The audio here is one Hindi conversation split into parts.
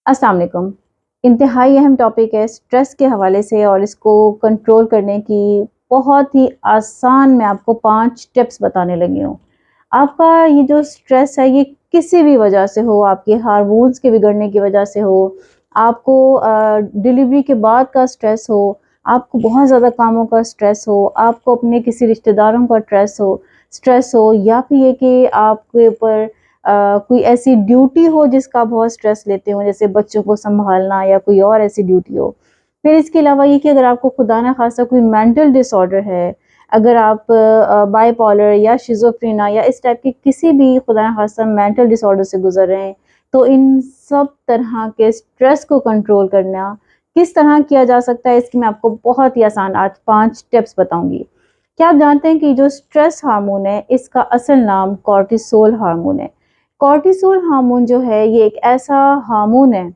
अस्सलाम वालेकुम। इंतहाई अहम टॉपिक है स्ट्रेस के हवाले से और इसको कंट्रोल करने की बहुत ही आसान मैं आपको 5 टिप्स बताने लगी हूँ। आपका ये जो स्ट्रेस है ये किसी भी वजह से हो, आपके हार्मोन्स के बिगड़ने की वजह से हो, आपको डिलीवरी के बाद का स्ट्रेस हो, आपको बहुत ज़्यादा कामों का स्ट्रेस हो, आपको अपने किसी रिश्तेदारों का स्ट्रेस हो या फिर ये कि आपके ऊपर कोई ऐसी ड्यूटी हो जिसका बहुत स्ट्रेस लेते हो, जैसे बच्चों को सँभालना या कोई और ऐसी ड्यूटी हो। फिर इसके अलावा ये कि अगर आपको खुदा ना ख़ास्ता कोई मेंटल डिसऑर्डर है, अगर आप बाइपोलर या शिज़ोफ्रेनिया या इस टाइप के किसी भी खुदा ना ख़ास्ता मेंटल डिसऑर्डर से गुज़र रहे हैं, तो इन सब तरह के स्ट्रेस को कंट्रोल करना किस तरह किया जा सकता है, इसकी मैं आपको बहुत ही आसान आज 5 टिप्स बताऊँगी। क्या आप जानते हैं कि जो स्ट्रेस हार्मोन है, इसका असल नाम कॉर्टिसोल हार्मोन है। कॉर्टिसोल हार्मोन जो है ये एक ऐसा हार्मोन है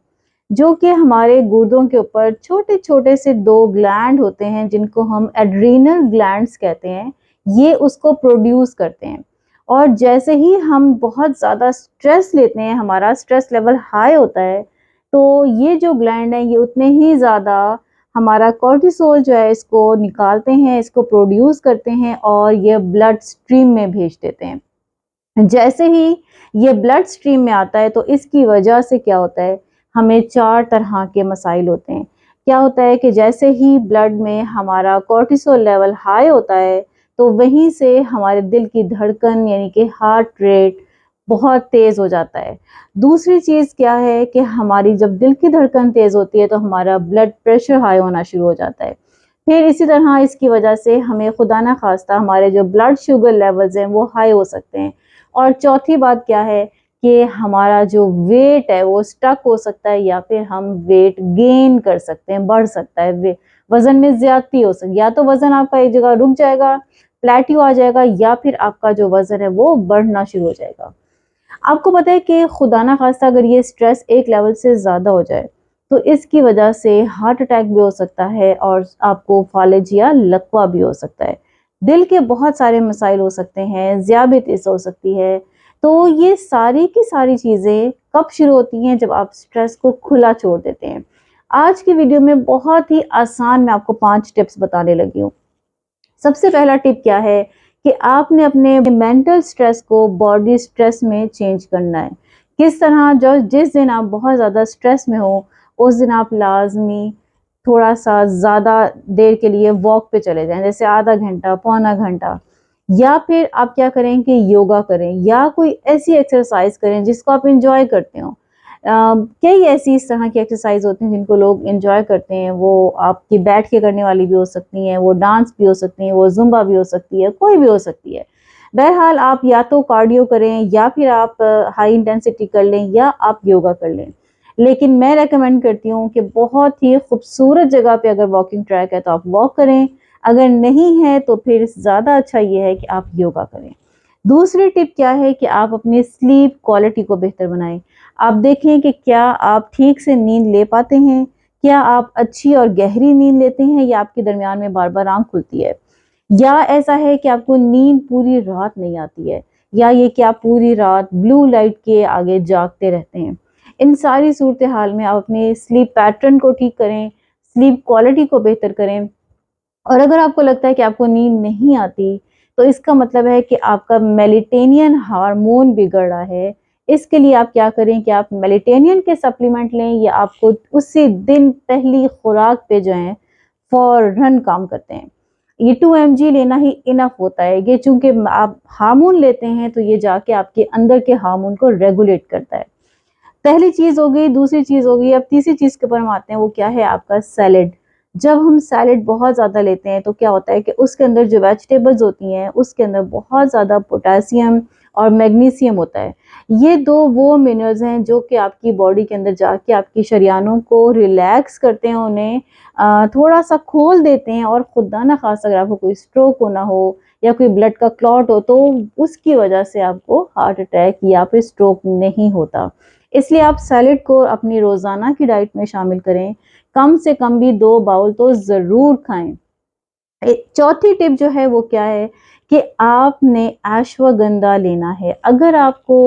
जो कि हमारे गुर्दों के ऊपर छोटे-छोटे से 2 ग्लैंड होते हैं जिनको हम एड्रीनल ग्लैंड्स कहते हैं, ये उसको प्रोड्यूस करते हैं। और जैसे ही हम बहुत ज़्यादा स्ट्रेस लेते हैं, हमारा स्ट्रेस लेवल हाई होता है, तो ये जो ग्लैंड हैं ये उतने ही ज़्यादा हमारा कॉर्टिसोल जो है इसको निकालते हैं, इसको प्रोड्यूस करते हैं और ये ब्लड स्ट्रीम में भेज देते हैं। जैसे ही ये ब्लड स्ट्रीम में आता है तो इसकी वजह से क्या होता है, हमें 4 तरह के मसाइल होते हैं। क्या होता है कि जैसे ही ब्लड में हमारा कॉर्टिसोल लेवल हाई होता है, तो वहीं से हमारे दिल की धड़कन यानी कि हार्ट रेट बहुत तेज़ हो जाता है। दूसरी चीज़ क्या है कि हमारी जब दिल की धड़कन तेज़ होती है तो हमारा ब्लड प्रेशर हाई होना शुरू हो जाता है। फिर इसी तरह इसकी वजह से हमें खुदा ना ख़ास्ता हमारे जो ब्लड शुगर लेवल्स हैं वो हाई हो सकते हैं। और चौथी बात क्या है कि हमारा जो वेट है वो स्टक हो सकता है या फिर हम वेट गेन कर सकते हैं, बढ़ सकता है। वज़न में ज़्यादती हो सकती है, या तो वज़न आपका एक जगह रुक जाएगा, प्लेट्यू आ जाएगा या फिर आपका जो वज़न है वो बढ़ना शुरू हो जाएगा। आपको पता है कि खुदा ना ख़ास्ता अगर ये स्ट्रेस एक लेवल से ज़्यादा हो जाए, तो इसकी वजह से हार्ट अटैक भी हो सकता है और आपको फ़ालिज या लकवा भी हो सकता है। दिल के बहुत सारे मसाइल हो सकते हैं, ज़ियाबितिस हो सकती है। तो ये सारी की सारी चीज़ें कब शुरू होती हैं जब आप स्ट्रेस को खुला छोड़ देते हैं। आज की वीडियो में बहुत ही आसान मैं आपको 5 टिप्स बताने लगी हूँ। सबसे पहला टिप क्या है कि आपने अपने मेंटल स्ट्रेस को बॉडी स्ट्रेस में चेंज करना है। किस तरह जो जिस दिन आप बहुत ज़्यादा स्ट्रेस में हो, उस दिन आप लाज़मी थोड़ा-सा ज़्यादा देर के लिए वॉक पे चले जाएँ, जैसे आधा घंटा, पौना घंटा या फिर आप क्या करें कि योगा करें या कोई ऐसी एक्सरसाइज़ करें जिसको आप एन्जॉय करते हो। कई ऐसी इस तरह की एक्सरसाइज होती हैं जिनको लोग एंजॉय करते हैं, वो आपकी बैठ के करने वाली भी हो सकती हैं, वो डांस भी हो सकती हैं, वो ज़ुम्बा भी हो सकती है, कोई भी हो सकती है। बहरहाल आप या तो कार्डियो करें या फिर आप हाई इंटेंसिटी कर लें या आप योगा कर लें। लेकिन मैं रेकमेंड करती हूँ कि बहुत ही खूबसूरत जगह पे अगर वॉकिंग ट्रैक है तो आप वॉक करें, अगर नहीं है तो फिर ज़्यादा अच्छा ये है कि आप योगा करें। दूसरी टिप क्या है कि आप अपनी स्लीप क्वालिटी को बेहतर बनाएँ। आप देखें कि क्या आप ठीक से नींद ले पाते हैं? क्या आप अच्छी और गहरी नींद लेते हैं या आपके दरमियान में बार-बार आँख खुलती है? या ऐसा है कि आपको नींद पूरी रात नहीं आती है? या ये कि आप पूरी रात ब्लू लाइट के आगे जागते रहते हैं? इन सारी सूरत-ए-हाल में आप अपने स्लीप पैटर्न को ठीक करें, स्लीप क्वालिटी को बेहतर करें। और अगर आपको लगता है कि आपको नींद नहीं आती, तो इसका मतलब है कि आपका मेलाटोनिन हार्मोन बिगड़ रहा है। इसके लिए आप क्या करें कि आप मेलाटोनिन के सप्लीमेंट लें या आपको उसी दिन पहली खुराक पे जो है फ़ौरन काम करते हैं। ये 2 एमजी लेना ही इनफ होता है। ये चूँकि आप हार्मोन लेते हैं तो ये जाके आपके अंदर के हार्मोन को रेगुलेट करता है। पहली चीज़ हो गई, दूसरी चीज़ हो गई, अब तीसरी चीज़ के ऊपर हम आते हैं, वो क्या है आपका सैलेड। जब हम सैलेड बहुत ज़्यादा लेते हैं तो क्या होता है कि उसके अंदर जो वेजिटेबल्स होती हैं, उसके अंदर बहुत ज़्यादा पोटेशियम और मैग्नीशियम होता है। ये 2 वो मिनरल्स हैं जो कि आपकी बॉडी के अंदर जाके आपकी शरीयानों को रिलैक्स करते हैं, उन्हें थोड़ा-सा खोल देते हैं और खुदा ना ख़ास्ता अगर आपको कोई स्ट्रोक होना हो या कोई ब्लड का क्लॉट हो, तो उसकी वजह से आपको हार्ट अटैक या फिर स्ट्रोक नहीं होता। इसलिए आप सैलेड को अपनी रोज़ाना की डाइट में शामिल करें। कम से कम भी 2 बाउल तो ज़रूर खाएँ। चौथी टिप जो है वो क्या है कि आपने अश्वगंधा लेना है। अगर आपको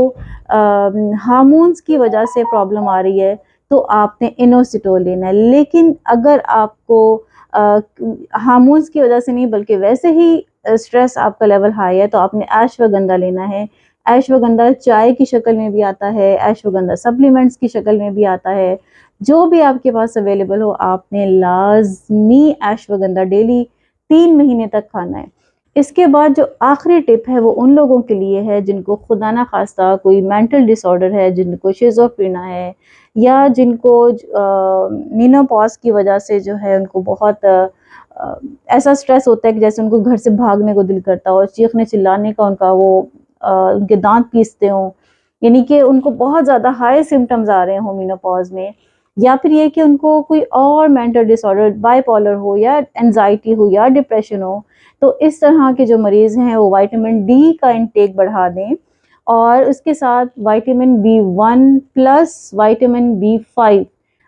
हार्मोन्स की वजह से प्रॉब्लम आ रही है, तो आपने इनोसिटोल लेना है। लेकिन अगर आपको हार्मोन्स की वजह से नहीं बल्कि वैसे ही स्ट्रेस आपका लेवल हाई है तो आपने अश्वगंधा लेना है। अश्वगंधा चाय की शक्ल में भी आता है, अश्वगंधा सप्लीमेंट्स की शक्ल में भी आता है। जो भी आपके पास अवेलेबल हो आपने लाजमी अश्वगंधा डेली 3 महीने तक खाना है। इसके बाद जो आखिरी टिप है वो उन लोगों के लिए है जिनको खुदा ना खास्ता कोई मेंटल डिसऑर्डर है, जिनको शिज़ोफ्रेनिया है या जिनको मेनोपॉज की वजह से जो है उनको बहुत ऐसा स्ट्रेस होता है कि जैसे उनको घर से भागने को दिल करता हो, चीखने चिल्लाने का उनका वो उनके दांत पीसते हों, यानी कि उनको बहुत ज़्यादा हाई सिम्टम्स आ रहे हों मेनोपॉज में, या फिर ये कि उनको कोई और मेंटल डिसऑर्डर बाइपोलर हो या एंजाइटी हो या डिप्रेशन हो, तो इस तरह के जो मरीज़ हैं वो विटामिन डी का इंटेक बढ़ा दें और उसके साथ vitamin B1 plus vitamin B5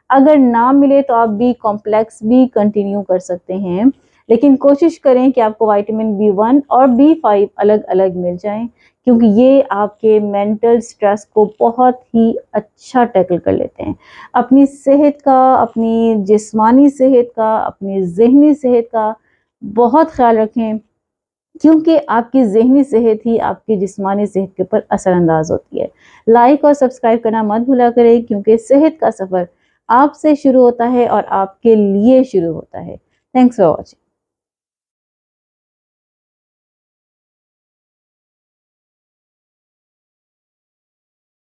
अगर ना मिले तो आप बी कॉम्प्लेक्स भी कंटिन्यू कर सकते हैं, लेकिन कोशिश करें कि आपको विटामिन बी1 और बी5 अलग अलग मिल जाएं क्योंकि ये आपके मेंटल स्ट्रेस को बहुत ही अच्छा टैकल कर लेते हैं। अपनी सेहत का, अपनी जिस्मानी सेहत का, अपनी ज़हनी सेहत का बहुत ख्याल रखें क्योंकि आपकी ज़हनी सेहत ही आपकी जिस्मानी सेहत के ऊपर असरअंदाज होती है। लाइक और सब्सक्राइब करना मत भूला करें क्योंकि सेहत का सफ़र आपसे शुरू होता है और आपके लिए शुरू होता है। Thanks for watching.